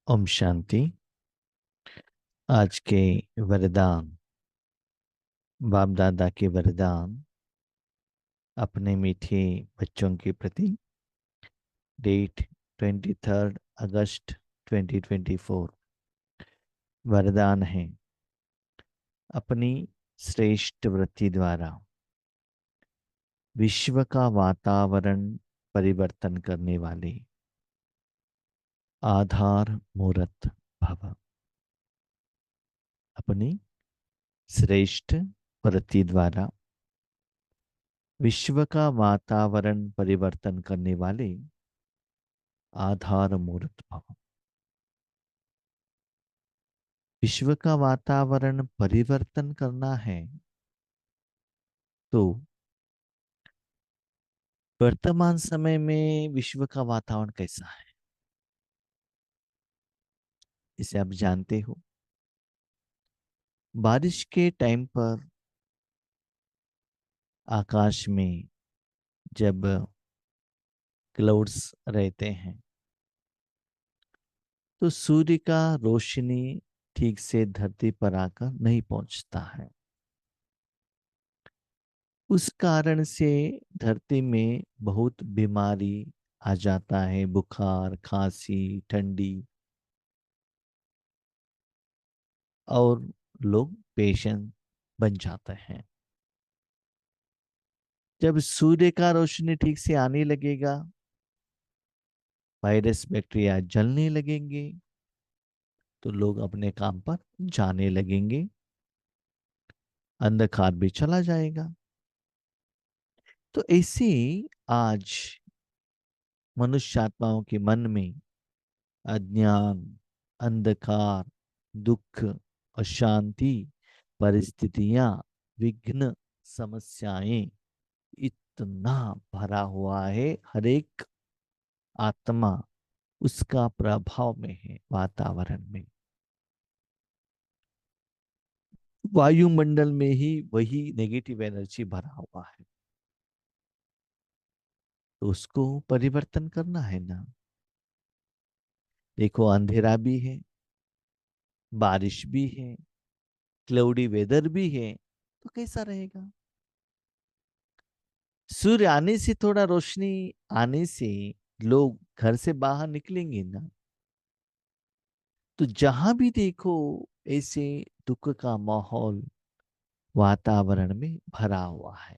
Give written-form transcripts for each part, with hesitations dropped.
ओम शांति। आज के वरदान, बाप दादा के वरदान अपने मीठे बच्चों के प्रति। डेट 23 अगस्त 2024। वरदान है, अपनी श्रेष्ठ वृत्ति द्वारा विश्व का वातावरण परिवर्तन करने वाले आधार मूर्त भव। अपनी श्रेष्ठ वृत्ति द्वारा विश्व का वातावरण परिवर्तन करने वाले आधार मूर्त भव। विश्व का वातावरण परिवर्तन करना है तो वर्तमान समय में विश्व का वातावरण कैसा है, इसे आप जानते हो। बारिश के टाइम पर आकाश में जब क्लाउड्स रहते हैं तो सूर्य का रोशनी ठीक से धरती पर आकर नहीं पहुंचता है। उस कारण से धरती में बहुत बीमारी आ जाता है, बुखार, खांसी, ठंडी, और लोग पेशेंट बन जाते हैं। जब सूर्य का रोशनी ठीक से आने लगेगा, वायरस बैक्टीरिया जलने लगेंगे तो लोग अपने काम पर जाने लगेंगे, अंधकार भी चला जाएगा। तो ऐसे आज मनुष्य आत्माओं के मन में अज्ञान, अंधकार, दुख, अशांति, परिस्थितियां, विघ्न, समस्याएं इतना भरा हुआ है। हर एक आत्मा उसका प्रभाव में है। वातावरण में, वायुमंडल में ही वही नेगेटिव एनर्जी भरा हुआ है, तो उसको परिवर्तन करना है ना। देखो, अंधेरा भी है, बारिश भी है, क्लाउडी वेदर भी है, तो कैसा रहेगा। सूर्य आने से, थोड़ा रोशनी आने से लोग घर से बाहर निकलेंगे ना, तो जहां भी देखो ऐसे दुख का माहौल वातावरण में भरा हुआ है।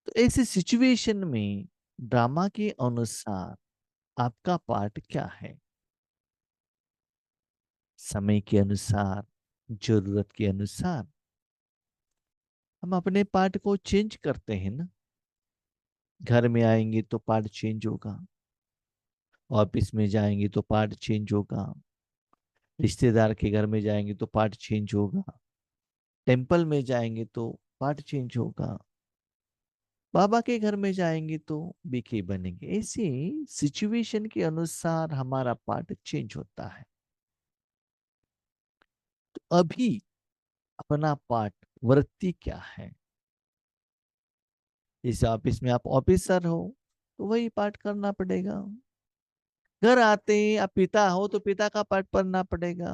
तो ऐसे सिचुएशन में ड्रामा के अनुसार आपका पार्ट क्या है। समय के अनुसार, जरूरत के अनुसार हम अपने पार्ट को चेंज करते हैं ना। घर में आएंगे तो पार्ट चेंज होगा, ऑफिस में जाएंगे तो पार्ट चेंज होगा, रिश्तेदार के घर में जाएंगे तो पार्ट चेंज होगा, टेम्पल में जाएंगे तो पार्ट चेंज होगा, बाबा के घर में जाएंगे तो बीके बनेंगे। ऐसे सिचुएशन के अनुसार हमारा पार्ट चेंज होता है। तो अभी अपना पार्ट, वृत्ति क्या है। जैसे ऑफिस में आप ऑफिसर हो तो वही पार्ट करना पड़ेगा। घर आते ही आप पिता हो तो पिता का पार्ट करना पड़ेगा।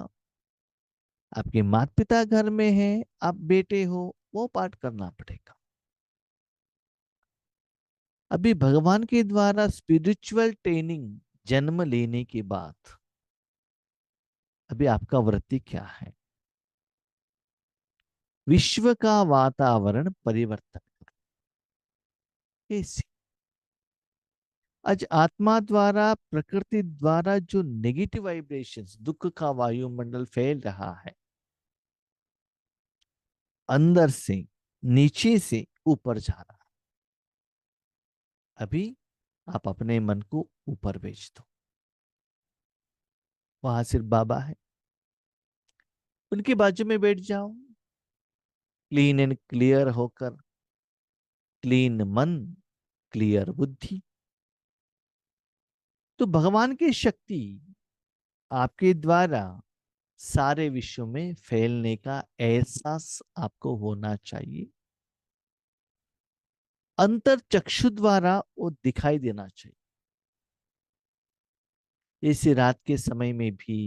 आपके माता पिता घर में है, आप बेटे हो, वो पार्ट करना पड़ेगा। अभी भगवान के द्वारा स्पिरिचुअल ट्रेनिंग जन्म लेने के बाद अभी आपका वृत्ति क्या है। विश्व का वातावरण परिवर्तन कैसे। आज आत्मा द्वारा, प्रकृति द्वारा जो नेगेटिव वाइब्रेशंस, दुख का वायुमंडल फैल रहा है, अंदर से, नीचे से ऊपर जा रहा है। अभी आप अपने मन को ऊपर भेज दो। वहां सिर्फ बाबा है, उनके बाजू में बैठ जाओ, क्लीन एंड क्लियर होकर। क्लीन मन, क्लियर बुद्धि। तो भगवान की शक्ति आपके द्वारा सारे विश्व में फैलने का एहसास आपको होना चाहिए। अंतर चक्षु द्वारा वो दिखाई देना चाहिए। इस रात के समय में भी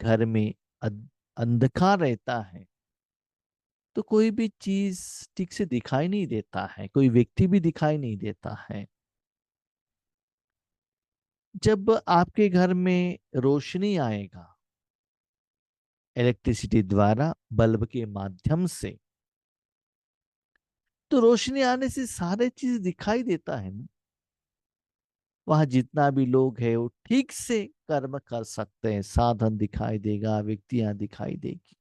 घर में अंधकार रहता है तो कोई भी चीज ठीक से दिखाई नहीं देता है, कोई व्यक्ति भी दिखाई नहीं देता है। जब आपके घर में रोशनी आएगा इलेक्ट्रिसिटी द्वारा, बल्ब के माध्यम से, तो रोशनी आने से सारे चीज दिखाई देता है ना। वहां जितना भी लोग है वो ठीक से कर्म कर सकते हैं, साधन दिखाई देगा, व्यक्तियां दिखाई देगी।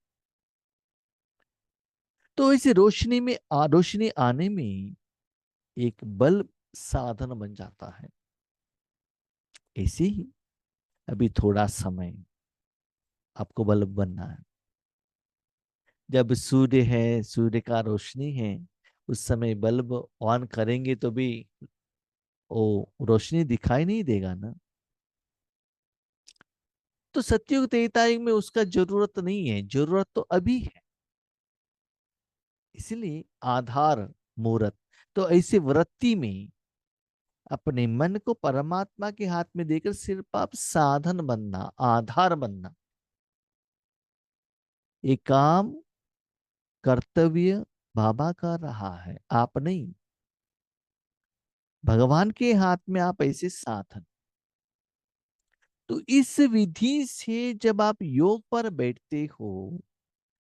तो इसे रोशनी आने में एक बल्ब साधन बन जाता है। ऐसे ही अभी थोड़ा समय आपको बल्ब बनना है। जब सूर्य है, सूर्य का रोशनी है, उस समय बल्ब ऑन करेंगे तो भी वो रोशनी दिखाई नहीं देगा ना। तो सतयुग त्रेता युग में उसका जरूरत नहीं है, जरूरत तो अभी है। इसलिए आधार मूर्त। तो ऐसे वृत्ति में अपने मन को परमात्मा के हाथ में देकर सिर्फ आप साधन बनना, आधार बनना। ये काम कर्तव्य बाबा कर रहा है, आप नहीं। भगवान के हाथ में आप ऐसे साधन। तो इस विधि से जब आप योग पर बैठते हो,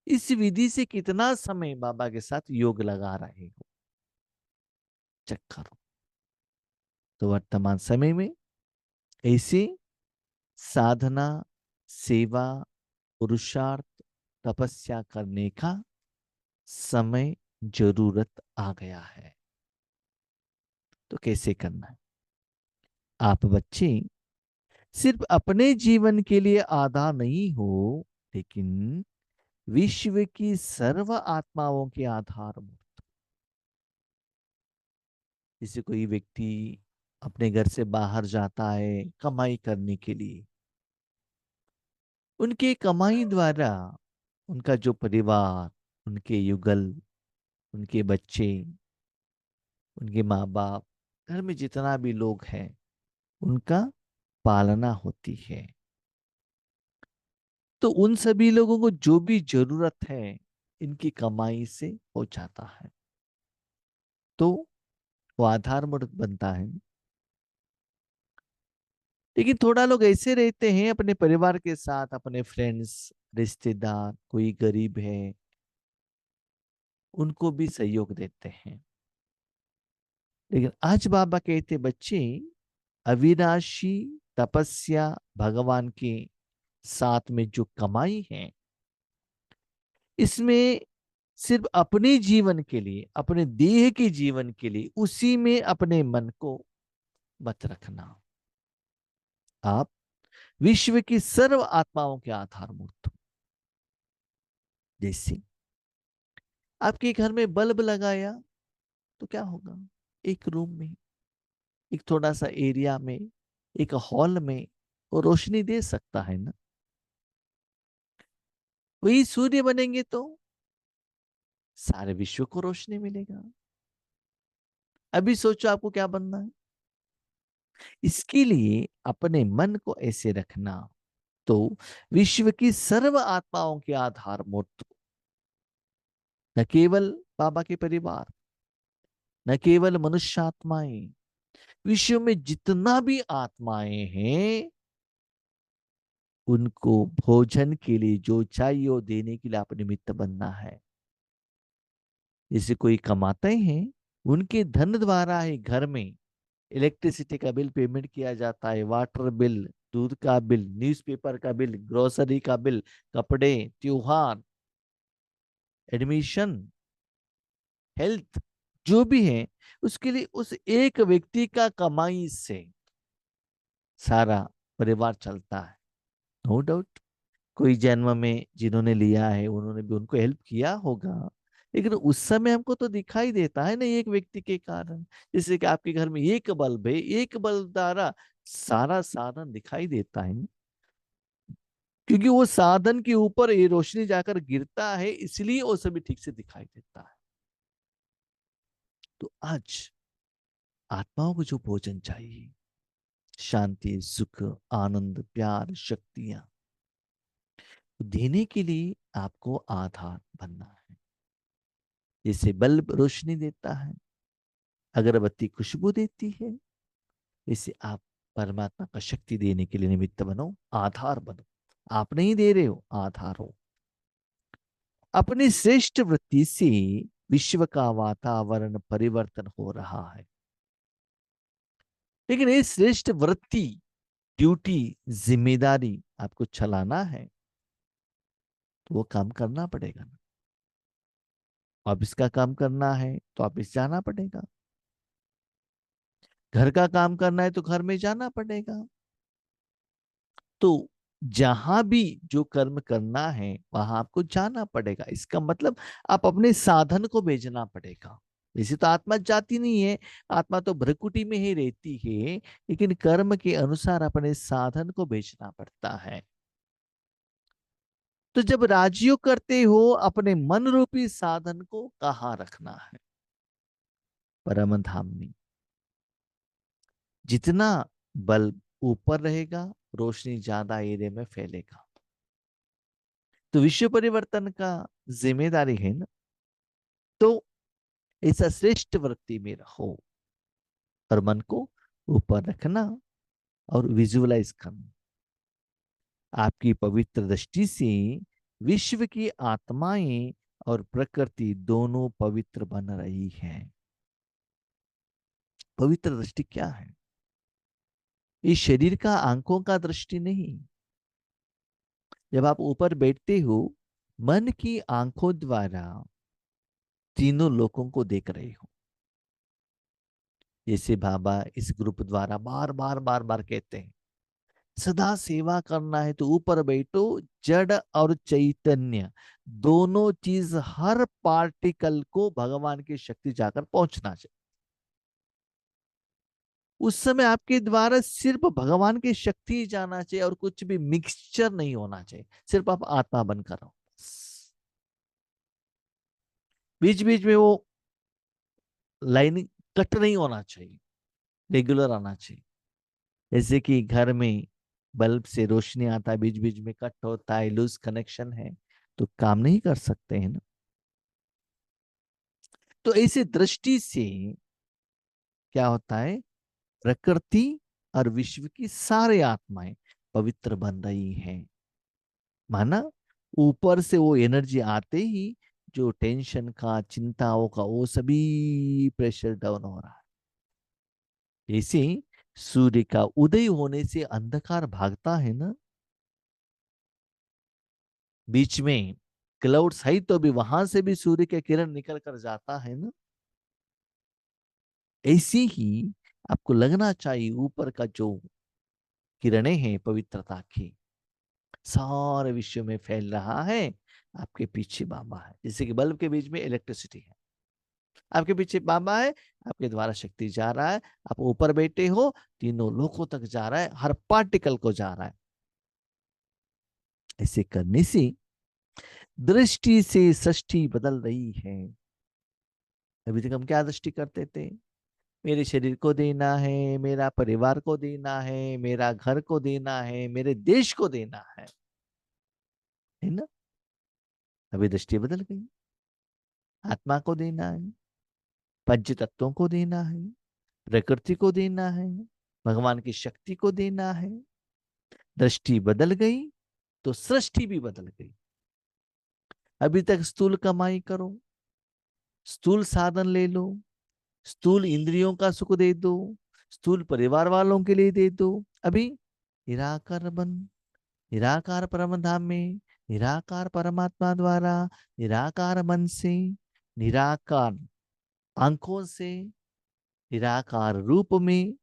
इस विधि से कितना समय बाबा के साथ योग लगा रहे हो, चेक करो। तो वर्तमान समय में ऐसे साधना, सेवा, पुरुषार्थ, तपस्या करने का समय, जरूरत आ गया है। तो कैसे करना है? आप बच्चे सिर्फ अपने जीवन के लिए आधार नहीं हो, लेकिन विश्व की सर्व आत्माओं के आधार हो। जैसे कोई व्यक्ति अपने घर से बाहर जाता है कमाई करने के लिए, उनके कमाई द्वारा उनका जो परिवार, उनके युगल, उनके बच्चे, उनके माँ बाप, घर में जितना भी लोग हैं, उनका पालना होती है। तो उन सभी लोगों को जो भी जरूरत है इनकी कमाई से हो जाता है। तो वो आधार मूर्त बनता है। लेकिन थोड़ा लोग ऐसे रहते हैं अपने परिवार के साथ, अपने फ्रेंड्स, रिश्तेदार, कोई गरीब है, उनको भी सहयोग देते हैं। लेकिन आज बाबा कहते बच्चे, अविनाशी तपस्या भगवान के साथ में जो कमाई है, इसमें सिर्फ अपने जीवन के लिए, अपने देह के जीवन के लिए, उसी में अपने मन को मत रखना। आप विश्व की सर्व आत्माओं के आधारभूत हो। जैसे आपके घर में बल्ब लगाया तो क्या होगा? एक रूम में, एक थोड़ा सा एरिया में, एक हॉल में वो रोशनी दे सकता है ना। वही सूर्य बनेंगे तो सारे विश्व को रोशनी मिलेगा। अभी सोचो आपको क्या बनना है। इसके लिए अपने मन को ऐसे रखना, तो विश्व की सर्व आत्माओं के आधारभूत, न केवल बाबा के परिवार, न केवल मनुष्य आत्माएं, विश्व में जितना भी आत्माएं हैं, उनको भोजन के लिए जो चाहिए वो देने के लिए आप निमित्त बनना है। जैसे कोई कमाते हैं, उनके धन द्वारा ही घर में इलेक्ट्रिसिटी का बिल पेमेंट किया जाता है, वाटर बिल, दूध का बिल, न्यूज़पेपर का बिल, ग्रोसरी का बिल, कपड़े, त्योहार, एडमिशन, हेल्थ, जो भी है, उसके लिए उस एक व्यक्ति का कमाई से सारा परिवार चलता है। नो डाउट कोई जन्म में जिन्होंने लिया है उन्होंने भी उनको हेल्प किया होगा, लेकिन उस समय हमको तो दिखाई देता है ना एक व्यक्ति के कारण। जैसे कि आपके घर में एक बल्ब है, एक बल्ब द्वारा सारा साधन दिखाई देता है ना? क्योंकि वो साधन के ऊपर ये रोशनी जाकर गिरता है, इसलिए वो सभी ठीक से दिखाई देता है। तो आज आत्माओं को जो भोजन चाहिए, शांति, सुख, आनंद, प्यार, शक्तियां देने के लिए आपको आधार बनना है। जैसे बल्ब रोशनी देता है, अगरबत्ती खुशबू देती है, इसे आप परमात्मा का शक्ति देने के लिए निमित्त बनो, आधार बनो। आप नहीं दे रहे हो, आधार हो। अपनी श्रेष्ठ वृत्ति से विश्व का वातावरण परिवर्तन हो रहा है। लेकिन ये श्रेष्ठ वृत्ति, ड्यूटी, जिम्मेदारी आपको चलाना है तो वो काम करना पड़ेगा ना। ऑफिस का काम करना है तो ऑफिस जाना पड़ेगा, घर का काम करना है तो घर में जाना पड़ेगा। तो जहां भी जो कर्म करना है वहां आपको जाना पड़ेगा। इसका मतलब आप अपने साधन को भेजना पड़ेगा। वैसे तो आत्मा जाती नहीं है, आत्मा तो भ्रकुटी में ही रहती है, लेकिन कर्म के अनुसार अपने साधन को भेजना पड़ता है। तो जब राजयोग करते हो, अपने मन रूपी साधन को कहाँ रखना है? परम धाम में। जितना बल्ब ऊपर रहेगा, रोशनी ज्यादा एरिया में फैलेगा। तो विश्व परिवर्तन का जिम्मेदारी है ना। तो ऐसा श्रेष्ठ वृत्ति में रहो और मन को ऊपर रखना और विजुअलाइज करना। आपकी पवित्र दृष्टि से विश्व की आत्माएं और प्रकृति दोनों पवित्र बन रही हैं। पवित्र दृष्टि क्या है? इस शरीर का आंखों का दृष्टि नहीं। जब आप ऊपर बैठते हो, मन की आंखों द्वारा तीनों लोगों को देख रहे हो। जैसे बाबा इस ग्रुप द्वारा बार बार बार बार कहते हैं, सदा सेवा करना है तो ऊपर बैठो। जड़ और चैतन्य दोनों चीज, हर पार्टिकल को भगवान की शक्ति जाकर पहुंचना चाहिए। उस समय आपके द्वारा सिर्फ भगवान की शक्ति ही जाना चाहिए और कुछ भी मिक्सचर नहीं होना चाहिए। सिर्फ आप आत्मा बनकर रहो। बीच बीच में वो लाइन कट नहीं होना चाहिए, रेगुलर आना चाहिए। जैसे कि घर में बल्ब से रोशनी आता है, बीच बीच में कट होता है, लूज कनेक्शन है, तो काम नहीं कर सकते हैं ना। तो ऐसे दृष्टि से क्या होता है, प्रकृति और विश्व की सारी आत्माएं पवित्र बन रही हैं। माना ऊपर से वो एनर्जी आते ही जो टेंशन का, चिंताओं का, वो सभी प्रेशर डाउन हो रहा है। जैसे सूर्य का उदय होने से अंधकार भागता है ना, बीच में क्लाउड्स है तो भी वहां से भी सूर्य के किरण निकल कर जाता है ना। ऐसे ही आपको लगना चाहिए ऊपर का जो किरणें हैं पवित्रता की, सारे विश्व में फैल रहा है। आपके पीछे बाबा है, जैसे कि बल्ब के बीच में इलेक्ट्रिसिटी है, आपके पीछे बाबा है, आपके द्वारा शक्ति जा रहा है। आप ऊपर बैठे हो, तीनों लोगों तक जा रहा है, हर पार्टिकल को जा रहा है। ऐसे करने से दृष्टि से सृष्टि बदल रही है। अभी तक हम क्या दृष्टि करते थे? मेरे शरीर को देना है, मेरा परिवार को देना है, मेरा घर को देना है, मेरे देश को देना है ना। अभी दृष्टि बदल गई, आत्मा को देना है, पंच तत्वों को देना है, प्रकृति को देना है, भगवान की शक्ति को देना है। दृष्टि बदल गई तो सृष्टि भी बदल गई। अभी तक स्थूल कमाई करो, स्थूल साधन ले लो, स्थूल इंद्रियों का सुख दे दो, स्थूल परिवार वालों के लिए दे दो। अभी निराकार बन, निराकार परम धाम में, निराकार परमात्मा द्वारा, निराकार मन से, निराकार आंखों से, निराकार रूप में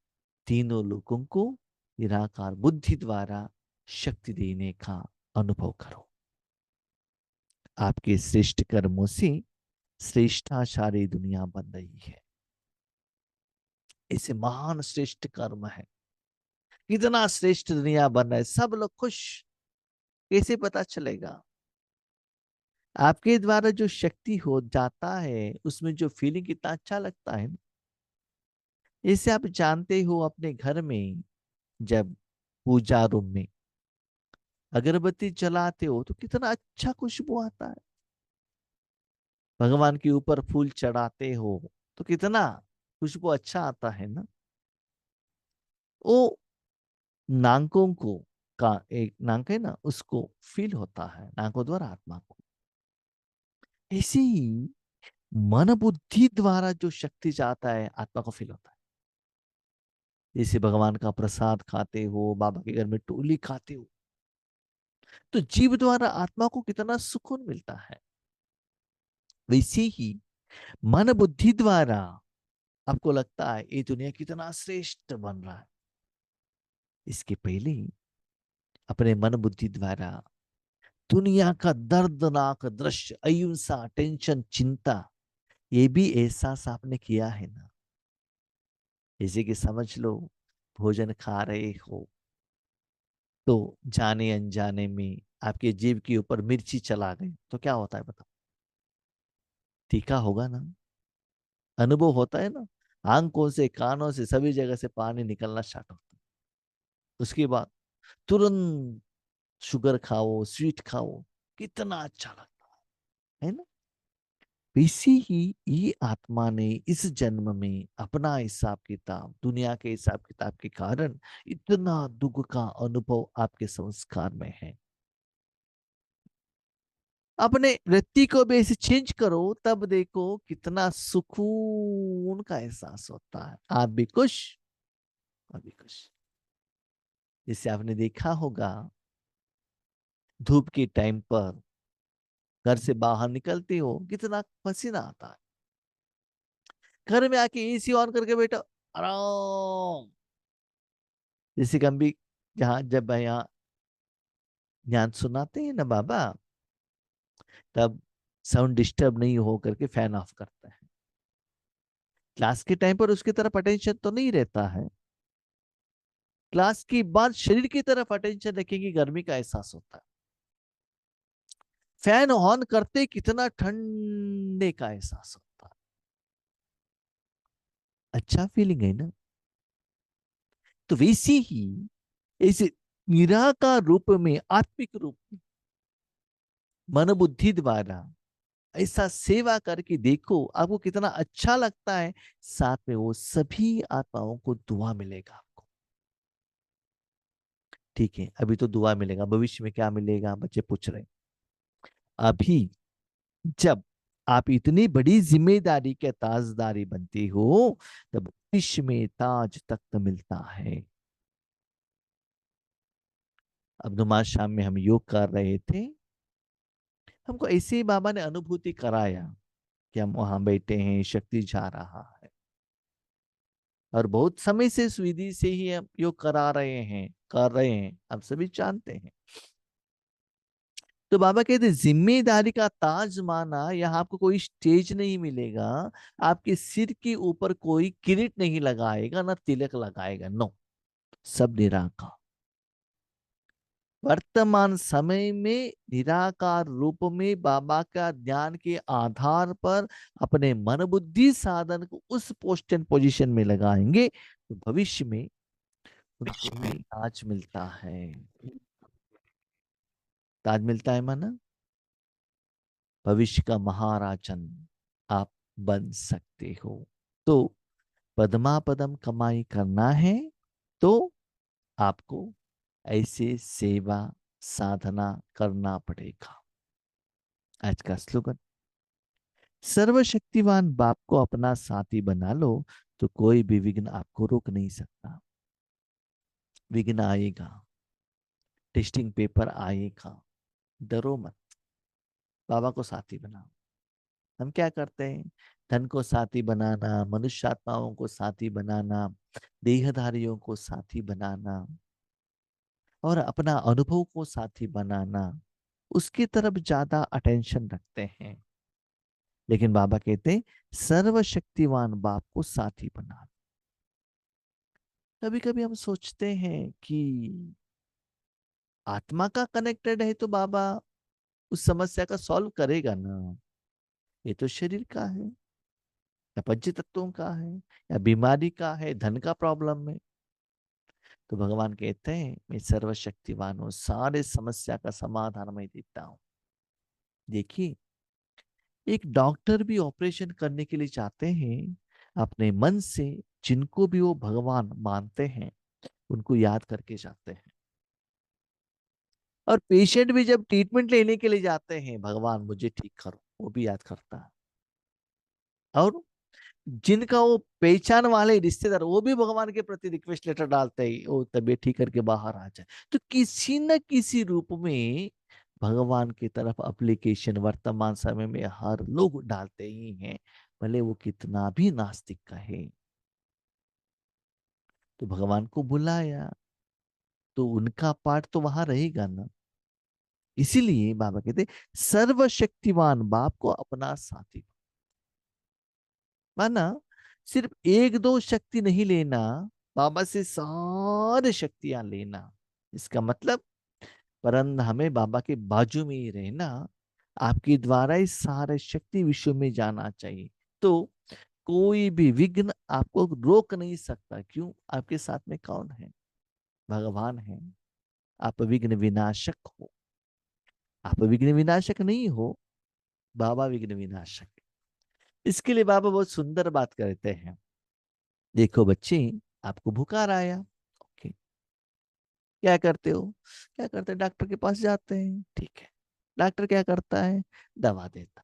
तीनों लोगों को निराकार बुद्धि द्वारा शक्ति देने का अनुभव करो। आपके श्रेष्ठ कर्मों से श्रेष्ठाचारी दुनिया बन रही है। ऐसे महान श्रेष्ठ कर्म है, कितना श्रेष्ठ दुनिया बन रहा है, सब लोग खुश। कैसे पता चलेगा? आपके द्वारा जो शक्ति हो जाता है उसमें जो फीलिंग कितना अच्छा लगता है ना। जैसे आप जानते हो अपने घर में जब पूजा रूम में अगरबत्ती जलाते हो तो कितना अच्छा खुशबू आता है। भगवान के ऊपर फूल चढ़ाते हो तो कितना खुशबू अच्छा आता है ना। वो नाकों को का एक नाक है ना, उसको फील होता है नाकों द्वारा आत्मा को। ऐसे ही मन बुद्धि द्वारा जो शक्ति चाहता है आत्मा को फील होता है। जैसे भगवान का प्रसाद खाते हो, बाबा के घर में टोली खाते हो, तो जीव द्वारा आत्मा को कितना सुकून मिलता है। वैसे ही मन बुद्धि द्वारा आपको लगता है ये दुनिया कितना श्रेष्ठ बन रहा है। इसके पहले अपने मन बुद्धि द्वारा दुनिया का दर्दनाक दृश्य, अहिंसा, टेंशन, चिंता, ये भी एहसास आपने किया है ना। जैसे कि समझ लो भोजन खा रहे हो तो जाने अनजाने में आपके जीभ के ऊपर मिर्ची चला गई तो क्या होता है बताओ। तीखा होगा ना। अनुभव होता है ना। आंखों से, कानों से, सभी जगह से पानी निकलना स्टार्ट होता है। उसके बाद तुरंत शुगर खाओ, स्वीट खाओ, कितना अच्छा लगता है ना। वैसे ही ये आत्मा ने इस जन्म में अपना हिसाब किताब, दुनिया के हिसाब किताब के कारण इतना दुख का अनुभव आपके संस्कार में है। अपने वृत्ति को भी ऐसे चेंज करो, तब देखो कितना सुकून का एहसास होता है। आप भी खुश, आप भी खुश। जैसे आपने देखा होगा धूप के टाइम पर घर से बाहर निकलते हो कितना पसीना आता है। घर में आके एसी ऑन करके बैठो, आराम। जैसे कि हम भी जहाँ जब यहाँ ज्ञान सुनाते हैं ना बाबा, तब साउंड डिस्टर्ब नहीं हो करके फैन ऑफ करते हैं। क्लास के टाइम पर उसकी तरफ अटेंशन तो नहीं रहता है। क्लास के बाद शरीर की तरफ अटेंशन रखेंगे, गर्मी का एहसास होता है। फैन ऑन करते कितना ठंडे का एहसास होता है। अच्छा फीलिंग है ना। तो वैसे ही ऐसे निराकार रूप में, आत्मिक रूप में मन बुद्धि द्वारा ऐसा सेवा करके देखो, आपको कितना अच्छा लगता है। साथ में वो सभी आत्माओं को दुआ मिलेगा आपको। ठीक है, अभी तो दुआ मिलेगा, भविष्य में क्या मिलेगा बच्चे पूछ रहे हैं। अभी जब आप इतनी बड़ी जिम्मेदारी के ताजदारी बनते हो, तब भविष्य में ताज तख्त मिलता है। अब नमाज शाम में हम योग कर रहे थे, हमको ऐसे ही बाबा ने अनुभूति कराया कि हम वहां बैठे हैं, शक्ति जा रहा है। और बहुत समय से इस विधि से ही हम योग करा रहे हैं, कर रहे हैं, हम सभी जानते हैं। तो बाबा कहते जिम्मेदारी का ताज माना, यहाँ आपको कोई स्टेज नहीं मिलेगा, आपके सिर के ऊपर कोई किरीट नहीं लगाएगा, ना तिलक लगाएगा, नो। सब निराकार। वर्तमान समय में निराकार रूप में बाबा का ज्ञान के आधार पर अपने मन बुद्धि साधन को उस पोस्ट एंड पोजीशन में लगाएंगे तो भविष्य में उनको ताज मिलता है। ताज मिलता है माना भविष्य का महाराजन आप बन सकते हो। तो पदमा पदम कमाई करना है तो आपको ऐसे सेवा साधना करना पड़ेगा। आज का स्लोगन, सर्वशक्तिवान बाप को अपना साथी बना लो तो कोई भी विघ्न आपको रोक नहीं सकता। विघ्न आएगा, टेस्टिंग पेपर आएगा, डरो मत, बाबा को साथी बनाओ। हम क्या करते हैं, धन को साथी बनाना, मनुष्य आत्माओं को साथी बनाना, देहधारियों को साथी बनाना और अपना अनुभव को साथी बनाना, उसकी तरफ ज्यादा अटेंशन रखते हैं। लेकिन बाबा कहते हैं सर्वशक्तिवान बाप को साथी बना। कभी कभी हम सोचते हैं कि आत्मा का कनेक्टेड है तो बाबा उस समस्या का सॉल्व करेगा ना। ये तो शरीर का है, या पंच तत्वों का है, या बीमारी का है, धन का प्रॉब्लम है। तो भगवान कहते हैं मैं सर्वशक्तिवान हूं, सारे समस्या का समाधान मैं देता हूं। देखिए, एक डॉक्टर भी ऑपरेशन करने के लिए चाहते हैं अपने मन से, जिनको भी वो भगवान मानते हैं उनको याद करके जाते हैं। और पेशेंट भी जब ट्रीटमेंट लेने के लिए जाते हैं, भगवान मुझे ठीक करो, वो भी याद करता है। और जिनका वो पहचान वाले रिश्तेदार, वो भी भगवान के प्रति रिक्वेस्ट लेटर डालते हैं, वो तबीयत ठीक करके बाहर आ जाए। तो किसी न किसी रूप में भगवान की तरफ एप्लीकेशन वर्तमान समय में हर लोग डालते ही हैं, भले वो कितना भी नास्तिक कहे। तो भगवान को बुलाया तो उनका पार्ट तो वहां रहेगा ना। इसीलिए बाबा कहते सर्वशक्तिवान बाप को अपना साथी माना। सिर्फ एक दो शक्ति नहीं लेना, बाबा से सारे शक्तियां लेना। इसका मतलब परंतु हमें बाबा के बाजू में ही रहना, आपके द्वारा ही सारे शक्ति विश्व में जाना चाहिए। तो कोई भी विघ्न आपको रोक नहीं सकता। क्यों? आपके साथ में कौन है? भगवान है। आप विघ्न विनाशक हो। आप विघ्न विनाशक नहीं हो, बाबा विघ्न विनाशक। इसके लिए बाबा बहुत सुंदर बात करते हैं। देखो बच्चे, आपको बुखार आया, ओके, क्या करते हो? क्या करते हैं? डॉक्टर के पास जाते हैं, ठीक है। डॉक्टर क्या करता है? दवा देता।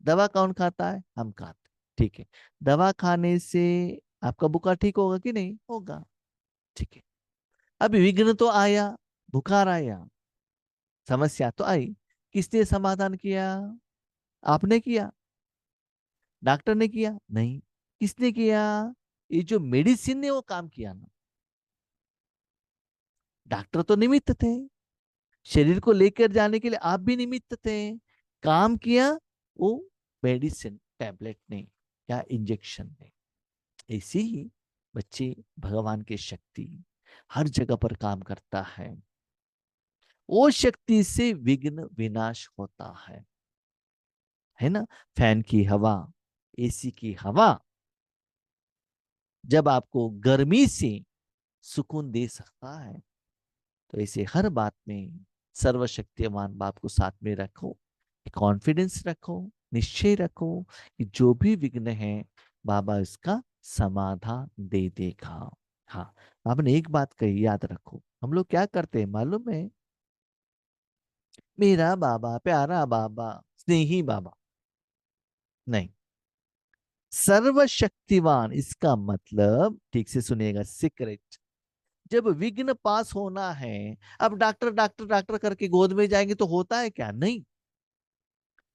दवा कौन खाता है? हम खाते, ठीक है। दवा खाने से आपका बुखार ठीक होगा कि नहीं होगा? ठीक है। अभी विघ्न तो आया, बुखार आया, समस्या तो आई, किसने समाधान किया? आपने किया? डॉक्टर ने किया? नहीं। किसने किया? ये जो मेडिसिन ने वो काम किया ना। डॉक्टर तो निमित्त थे, शरीर को लेकर जाने के लिए आप भी निमित्त थे। काम किया वो मेडिसिन, टैबलेट ने या इंजेक्शन ने। ऐसे ही बच्चे, भगवान की शक्ति हर जगह पर काम करता है। वो शक्ति से विघ्न विनाश होता है ना। फैन की हवा, एसी की हवा जब आपको गर्मी से सुकून दे सकता है, तो ऐसे हर बात में सर्वशक्तिमान बाप को साथ में रखो, कॉन्फिडेंस रखो, निश्चय रखो कि जो भी विघ्न है बाबा इसका समाधान दे देगा। हाँ, आपने एक बात कही, याद रखो। हम लोग क्या करते हैं मालूम है? मेरा बाबा, प्यारा बाबा, स्नेही बाबा नहीं, सर्वशक्तिवान। इसका मतलब ठीक से सुनिएगा, सीक्रेट। जब विघ्न पास होना है, अब डॉक्टर डॉक्टर डॉक्टर करके गोद में जाएंगे तो होता है क्या? नहीं।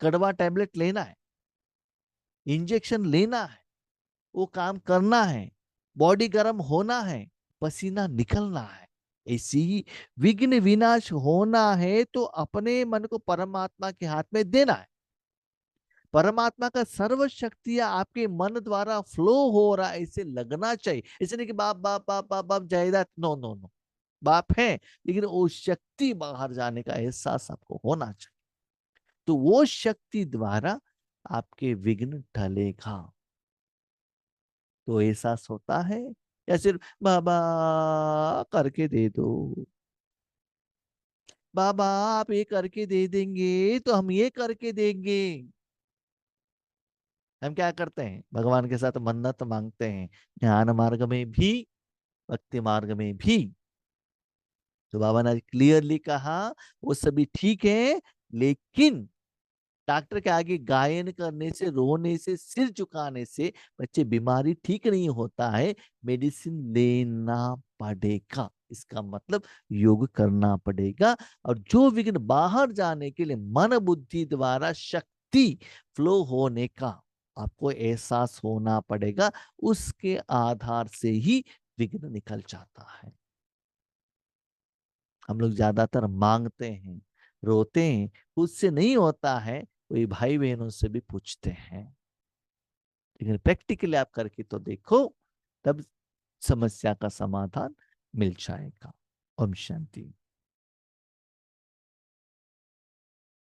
कड़वा टैबलेट लेना है, इंजेक्शन लेना है, वो काम करना है, बॉडी गर्म होना है, पसीना निकलना है। ऐसी ही विघ्न विनाश होना है तो अपने मन को परमात्मा के हाथ में देना है। परमात्मा का सर्व शक्तियां आपके मन द्वारा फ्लो हो रहा है, ऐसे लगना चाहिए। ऐसे नहीं कि बाप बाप बाप बाप बाप जायदाद, नो नो नो। बाप है, लेकिन वो शक्ति बाहर जाने का एहसास आपको होना चाहिए। तो वो शक्ति द्वारा आपके विघ्न टलेगा। तो एहसास होता है, या सिर्फ बाबा करके दे दो, बाबा आप ये करके दे देंगे तो हम ये करके देंगे। हम क्या करते हैं? भगवान के साथ मन्नत मांगते हैं, ज्ञान मार्ग में भी, भक्ति मार्ग में भी। तो बाबा ने क्लियरली कहा वो सभी ठीक है, लेकिन डॉक्टर के आगे गायन करने से, रोने से, सिर झुकाने से बच्चे बीमारी ठीक नहीं होता है। मेडिसिन लेना पड़ेगा। इसका मतलब योग करना पड़ेगा। और जो विघ्न बाहर जाने के लिए मन बुद्धि द्वारा शक्ति फ्लो होने का आपको एहसास होना पड़ेगा, उसके आधार से ही विघ्न निकल जाता है। हम लोग ज्यादातर मांगते हैं, रोते हैं, खुद से नहीं होता है, कोई भाई बहनों से भी पूछते हैं। लेकिन प्रैक्टिकली आप करके तो देखो, तब समस्या का समाधान मिल जाएगा। ओम शांति।